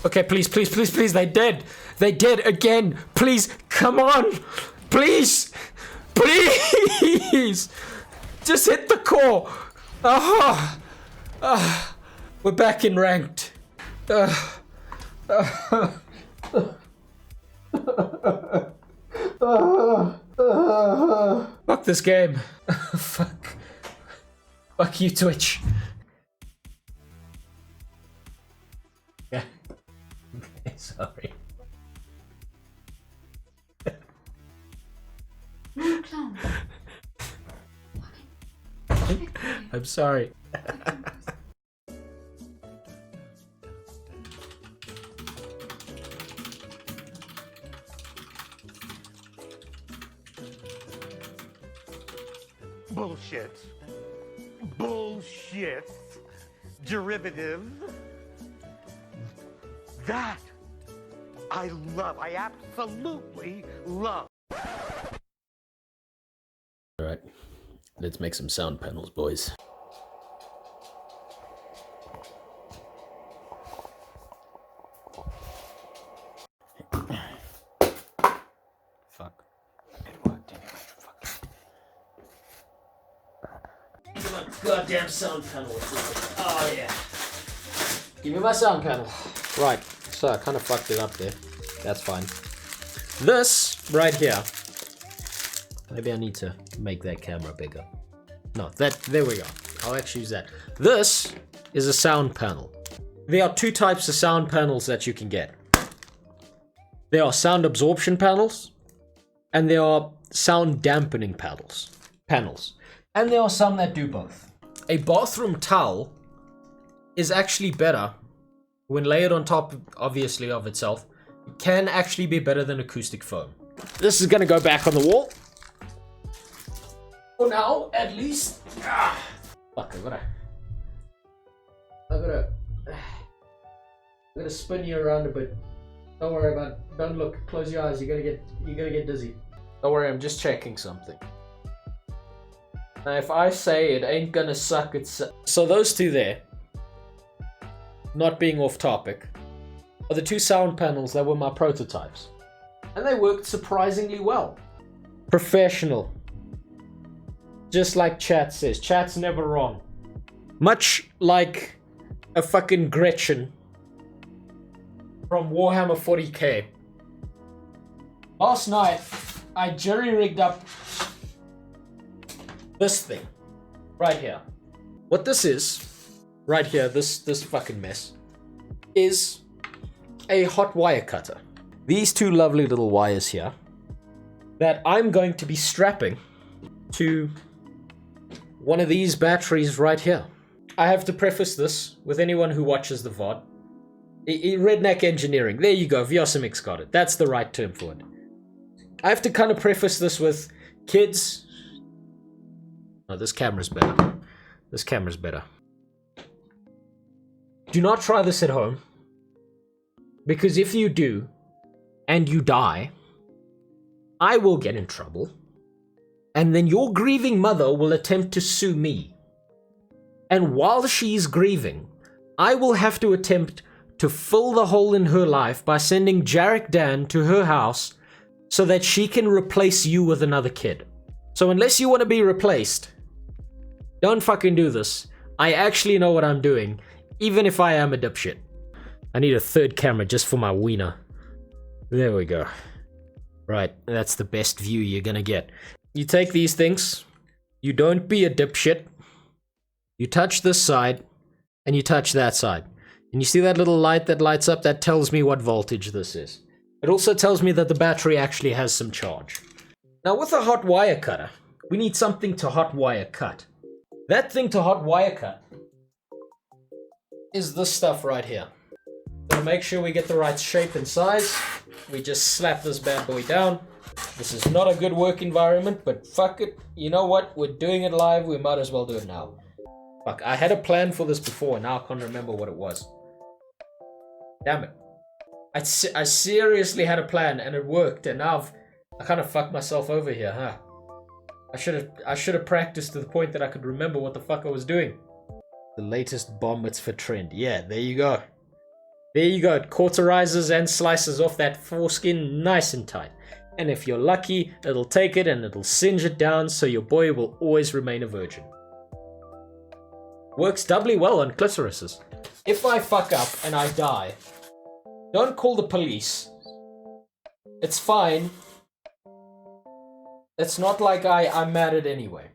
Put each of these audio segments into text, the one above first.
Okay, please, please, please, please. They did. They did again. Please, come on. Please. Please. Just hit the core. We're back in ranked. Fuck this game. Fuck. Fuck you, Twitch. Yeah. Okay, sorry. I'm sorry. Bullshit. Bullshit. Derivative. That I love. I absolutely love. Alright, let's make some sound panels, boys. Fuck. It worked anyway, fuck. Give me my goddamn sound panel. Oh yeah. Give me my sound panel. Right, so I kind of fucked it up there. That's fine. This right here. Maybe I need to make that camera bigger. No, there we go. I'll actually use that. This is a sound panel. There are two types of sound panels that you can get. There are sound absorption panels, and there are sound dampening panels. And there are some that do both. A bathroom towel is actually better when layered on top, obviously, of itself. It can actually be better than acoustic foam. This is gonna go back on the wall. For now, at least. Fuck, I gotta spin you around a bit. Don't worry about it. Don't look. Close your eyes. You're gonna get dizzy. Don't worry, I'm just checking something. Now, if I say it ain't gonna suck, it's so those two there, not being off topic, are the two sound panels that were my prototypes, and they worked surprisingly well. Professional. Just like chat says, chat's never wrong. Much like a fucking Gretchen from Warhammer 40k. Last night, I jerry-rigged up this thing right here. What this is, right here, this fucking mess, is a hot wire cutter. These two lovely little wires here that I'm going to be strapping to one of these batteries right here. I have to preface this with anyone who watches the VOD. Redneck engineering. There you go. Vyosimix got it. That's the right term for it. I have to kind of preface this with kids. Oh, this camera's better. This camera's better. Do not try this at home. Because if you do, and you die, I will get in trouble. And then your grieving mother will attempt to sue me. And while she's grieving, I will have to attempt to fill the hole in her life by sending Jarek Dan to her house so that she can replace you with another kid. So unless you want to be replaced, don't fucking do this. I actually know what I'm doing, even if I am a dipshit. I need a third camera just for my wiener. There we go. Right, that's the best view you're gonna get. You take these things, you don't be a dipshit, you touch this side, and you touch that side. And you see that little light that lights up? That tells me what voltage this is. It also tells me that the battery actually has some charge. Now with a hot wire cutter, we need something to hot wire cut. That thing to hot wire cut is this stuff right here. To make sure we get the right shape and size, we just slap this bad boy down. This is not a good work environment, but fuck it. You know what? We're doing it live. We might as well do it now. Fuck, I had a plan for this before. Now I can't remember what it was. Damn it. I seriously had a plan and it worked, and now I kind of fucked myself over here, huh? I should have practiced to the point that I could remember what the fuck I was doing. The latest bar mitzvah trend. Yeah, there you go. There you go. It cauterizes and slices off that foreskin nice and tight. And if you're lucky, it'll take it and it'll singe it down so your boy will always remain a virgin. Works doubly well on clitorises. If I fuck up and I die, don't call the police. It's fine. It's not like I'm mad at anyway.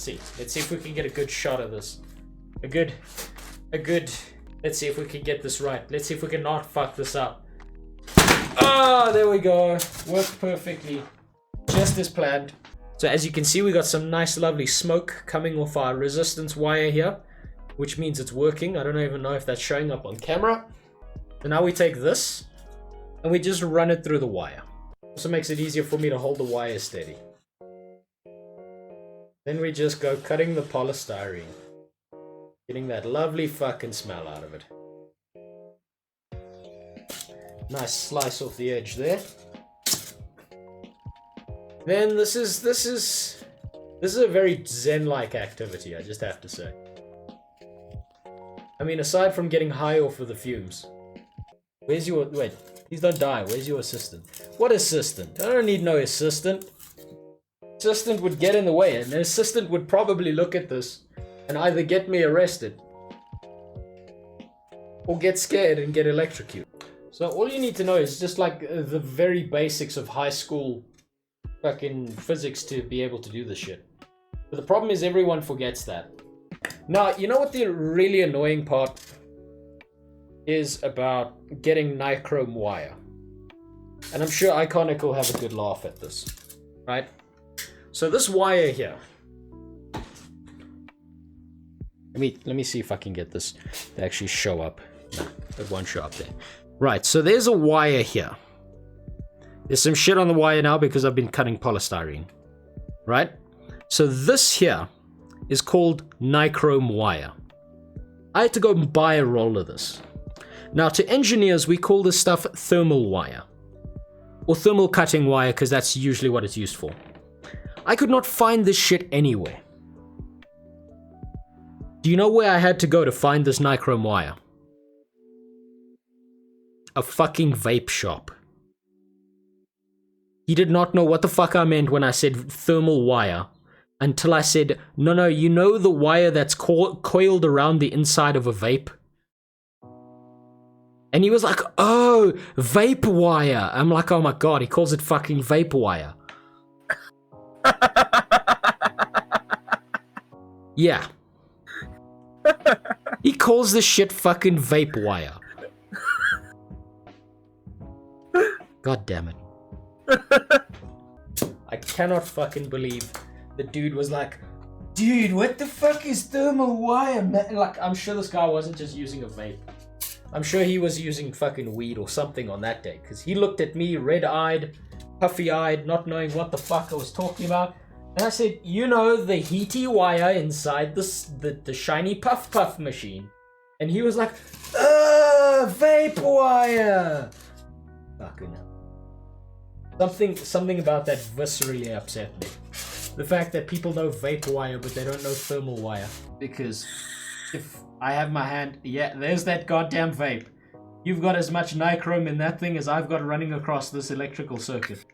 Let's see if we can get a good shot of this. A good, let's see if we can get this right. Let's see if we can not fuck this up. Ah, there we go. Worked perfectly. Just as planned. So as you can see, we got some nice lovely smoke coming off our resistance wire here, which means it's working. I don't even know if that's showing up on camera. So now we take this and we just run it through the wire. Also makes it easier for me to hold the wire steady. Then we just go cutting the polystyrene. Getting that lovely fucking smell out of it. Nice slice off the edge there. Then this is a very zen-like activity, I just have to say. I mean, aside from getting high off of the fumes. Wait, please don't die. Where's your assistant? What assistant? I don't need no assistant. Assistant would get in the way, and the assistant would probably look at this and either get me arrested or get scared and get electrocuted. So all you need to know is just like the very basics of high school fucking physics to be able to do this shit. But the problem is everyone forgets that. Now, you know what the really annoying part is about getting nichrome wire? And I'm sure Iconic will have a good laugh at this, right? So this wire here. Let me see if I can get this to actually show up. No, it won't show up there. Right, so there's a wire here. There's some shit on the wire now because I've been cutting polystyrene. Right? So this here is called nichrome wire. I had to go and buy a roll of this. Now, to engineers, we call this stuff thermal wire. Or thermal cutting wire, because that's usually what it's used for. I could not find this shit anywhere. Do you know where I had to go to find this nichrome wire? A fucking vape shop. He did not know what the fuck I meant when I said thermal wire. Until I said, no, you know the wire that's coiled around the inside of a vape? And he was like, oh, vape wire. I'm like, oh my god, he calls it fucking vape wire. Yeah. He calls this shit fucking vape wire. God damn it. I cannot fucking believe the dude was like, dude, what the fuck is thermal wire, man? Like, I'm sure this guy wasn't just using a vape. I'm sure he was using fucking weed or something on that day. Because he looked at me red-eyed, puffy-eyed, not knowing what the fuck I was talking about. And I said, you know, the heaty wire inside the shiny puff machine. And he was like, vape wire. Fucking hell. Something about that viscerally upset me. The fact that people know vape wire, but they don't know thermal wire. Because if I have my hand, yeah, there's that goddamn vape. You've got as much nichrome in that thing as I've got running across this electrical circuit.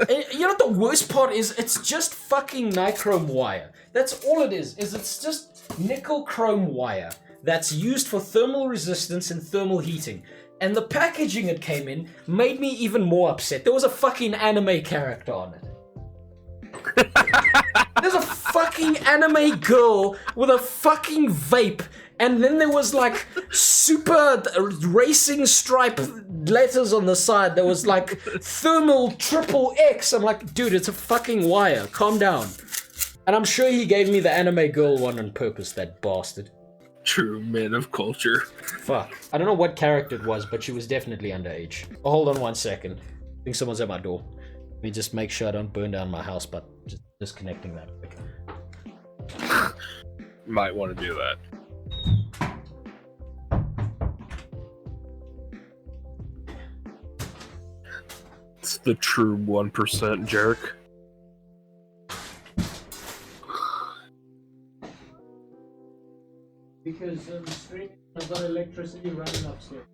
You know what the worst part is? It's just fucking nichrome wire. That's all it is it's just nickel chrome wire that's used for thermal resistance and thermal heating. And the packaging it came in made me even more upset. There was a fucking anime character on it. There's a fucking anime girl with a fucking vape, and then there was like super racing stripe letters on the side. There was like thermal XXX. I'm like, dude, it's a fucking wire. Calm down. And I'm sure he gave me the anime girl one on purpose, that bastard. True man of culture. Fuck. I don't know what character it was, but she was definitely underage. Oh, hold on 1 second. I think someone's at my door. Let me just make sure I don't burn down my house, but just disconnecting that. Okay. Might want to do that. It's the true 1% jerk. Because because I've got electricity running upstairs.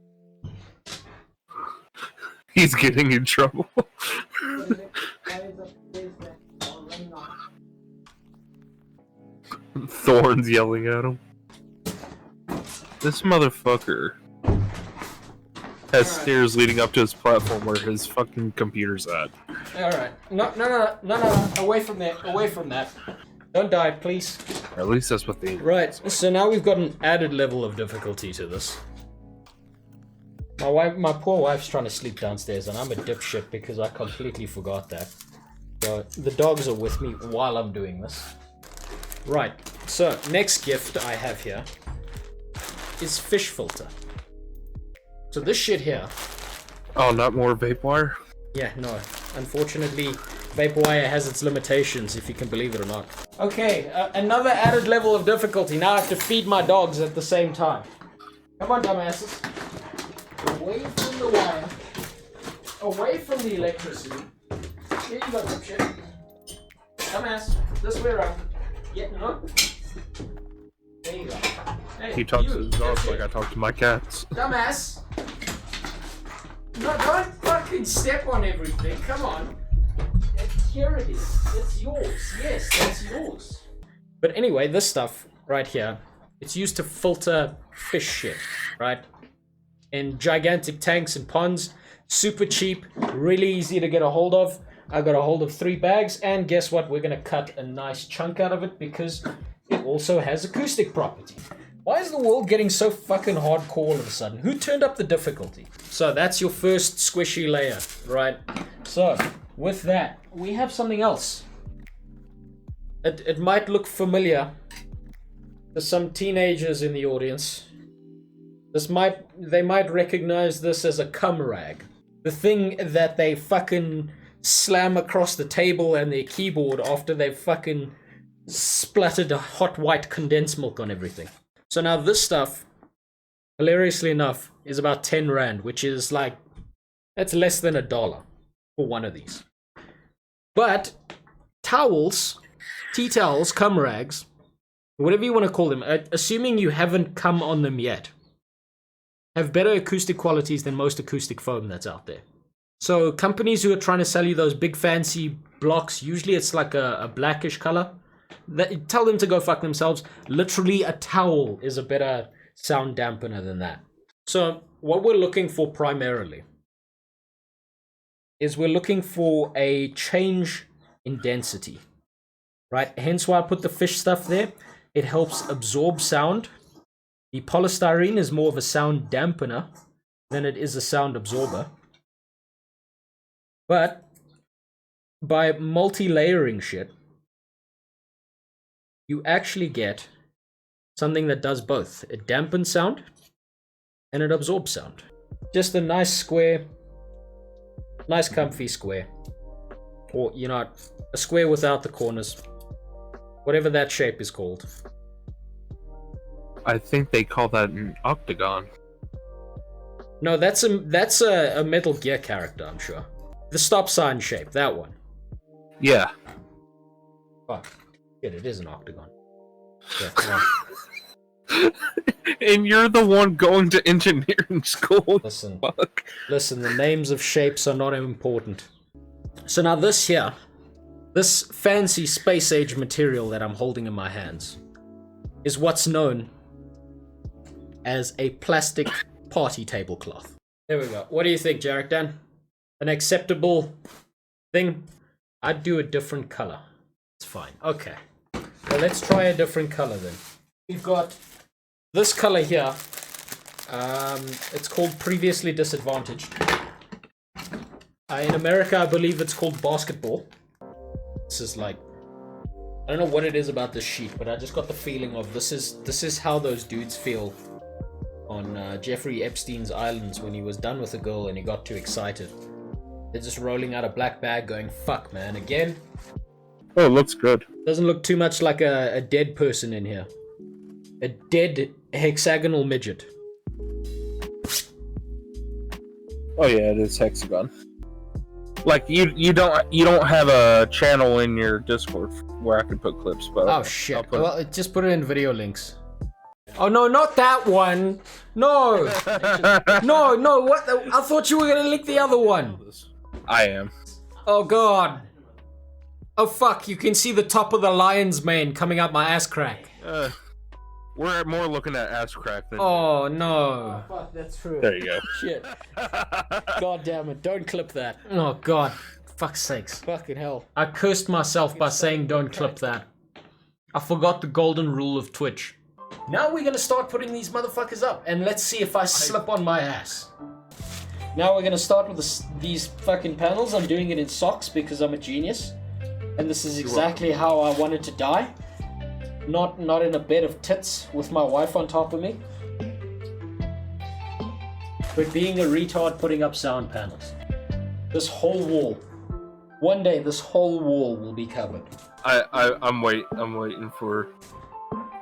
He's getting in trouble. Thorn's yelling at him. This motherfucker has stairs leading up to his platform where his fucking computer's at. Alright. No. Away from that. Don't die, please. Or at least that's what they... Right, so now we've got an added level of difficulty to this. My poor wife's trying to sleep downstairs, and I'm a dipshit because I completely forgot that. So the dogs are with me while I'm doing this. Right, so next gift I have here is fish filter. So this shit here... Oh, not more vape wire? Yeah, no. Unfortunately, vape wire has its limitations, if you can believe it or not. Okay, another added level of difficulty. Now I have to feed my dogs at the same time. Come on, dumbasses. Away from the wire. Away from the electricity. Here you go, dipshit. Dumbass. This way around. Yeah, no. There you go. Hey, He talks to his dogs like I talk to my cats. Dumbass. No, don't fucking step on everything. Come on. Here it is. It's yours. Yes, that's yours. But anyway, this stuff right here, it's used to filter fish shit, right? In gigantic tanks and ponds. Super cheap, really easy to get a hold of. I got a hold of 3 bags, and guess what? We're gonna cut a nice chunk out of it because it also has acoustic property. Why is the world getting so fucking hardcore all of a sudden? Who turned up the difficulty? So that's your first squishy layer, right? So with that, we have something else. It might look familiar to some teenagers in the audience. They might recognize this as a cum rag. The thing that they fucking slam across the table and their keyboard after they've fucking splattered a hot white condensed milk on everything. So now this stuff, hilariously enough, is about 10 Rand, which is like, that's less than $1 for one of these. But towels, tea towels, cum rags, whatever you want to call them, assuming you haven't come on them yet, have better acoustic qualities than most acoustic foam that's out there. So companies who are trying to sell you those big fancy blocks, usually it's like a blackish color, tell them to go fuck themselves. Literally a towel is a better sound dampener than that. So what we're looking for primarily is we're looking for a change in density, right? Hence why I put the fish stuff there. It helps absorb sound. The polystyrene is more of a sound dampener than it is a sound absorber. But by multi-layering shit, you actually get something that does both. It dampens sound and it absorbs sound. Just a nice square, nice comfy square. Or, you know, a square without the corners. Whatever that shape is called. I think they call that an octagon. No, that's a Metal Gear character, I'm sure. The stop sign shape, that one. Yeah. Fuck. Yeah, it is an octagon. Yeah, come on. And you're the one going to engineering school. Listen, Fuck. listen, the names of shapes are not important. So now this here, this fancy space age material that I'm holding in my hands, is what's known as a plastic party tablecloth. There we go. What do you think, Jarek Dan? An acceptable thing? I'd do a different color. It's fine. Okay. Well, let's try a different color then. We've got this color here. It's called Previously Disadvantaged. In America, I believe it's called basketball. This is like, I don't know what it is about this sheet, but I just got the feeling of this is how those dudes feel on Jeffrey Epstein's islands when he was done with a girl and he got too excited. They're just rolling out a black bag going, fuck man, again? Oh, it looks good. Doesn't look too much like a dead person in here. A dead hexagonal midget. Oh yeah, it is hexagon. Like you don't have a channel in your Discord where I can put clips, but Oh shit. Well, just put it in video links. Oh no, not that one. No. No, what? I thought you were gonna lick the other one. I am. Oh god. Oh fuck, you can see the top of the lion's mane coming out my ass crack. We're more looking at ass crack than. Oh no. Oh, fuck, that's true. There you go. Shit. God damn it. Don't clip that. Oh god. Fuck's sakes. Fucking hell. I cursed myself by saying don't clip that. I forgot the golden rule of Twitch. Now we're gonna start putting these motherfuckers up, and let's see if I slip on my ass. Now we're gonna start with these fucking panels. I'm doing it in socks because I'm a genius. And this is exactly how I wanted to die. Not in a bed of tits with my wife on top of me. But being a retard putting up sound panels. This whole wall. One day this whole wall will be covered. I'm waiting for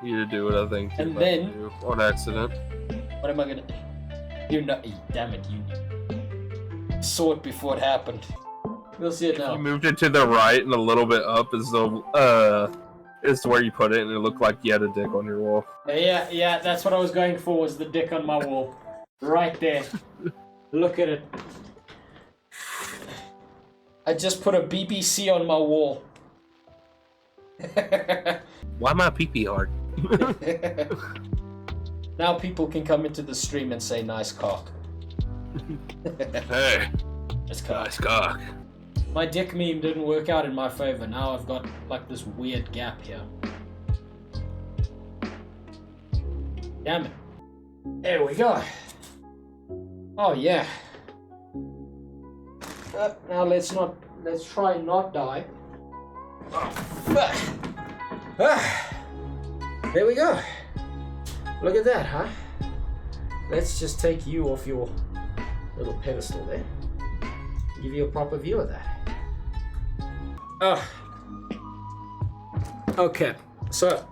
you to do what I think you're And about then- to do on accident. What am I gonna do? You're not. Damn it, you saw it before it happened. You'll see it You now. moved it to the right and a little bit up as though is where you put it, and it looked like you had a dick on your wall. Yeah, that's what I was going for, was the dick on my wall. Right there. Look at it. I just put a BBC on my wall. Why my pee-pee hard? Now people can come into the stream and say nice cock. Hey, Nice cock. nice cock. My dick meme didn't work out in my favor. Now I've got like this weird gap here. Damn it. There we go. Oh yeah. Now let's try not die. There we go. Look at that, huh? Let's just take you off your little pedestal there. Give you a proper view of that. Okay, so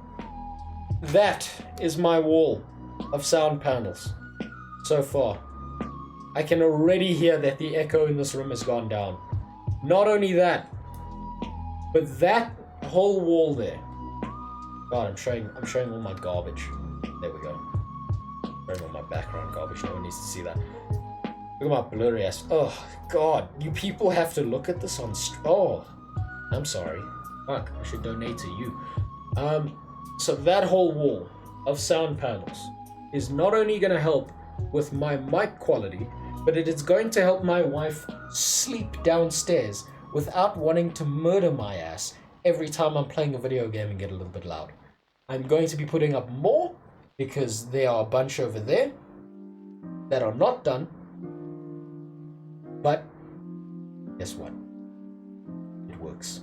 that is my wall of sound panels so far. I can already hear that the echo in this room has gone down. Not only that, but that whole wall there. God, I'm showing all my garbage. There we go. Showing all my background garbage. No one needs to see that. Look at my blurry ass. Oh God, you people have to look at this on. Oh, I'm sorry. Fuck, I should donate to you. So that whole wall of sound panels is not only going to help with my mic quality, but it is going to help my wife sleep downstairs without wanting to murder my ass every time I'm playing a video game and get a little bit loud. I'm going to be putting up more because there are a bunch over there that are not done. But guess what? It works.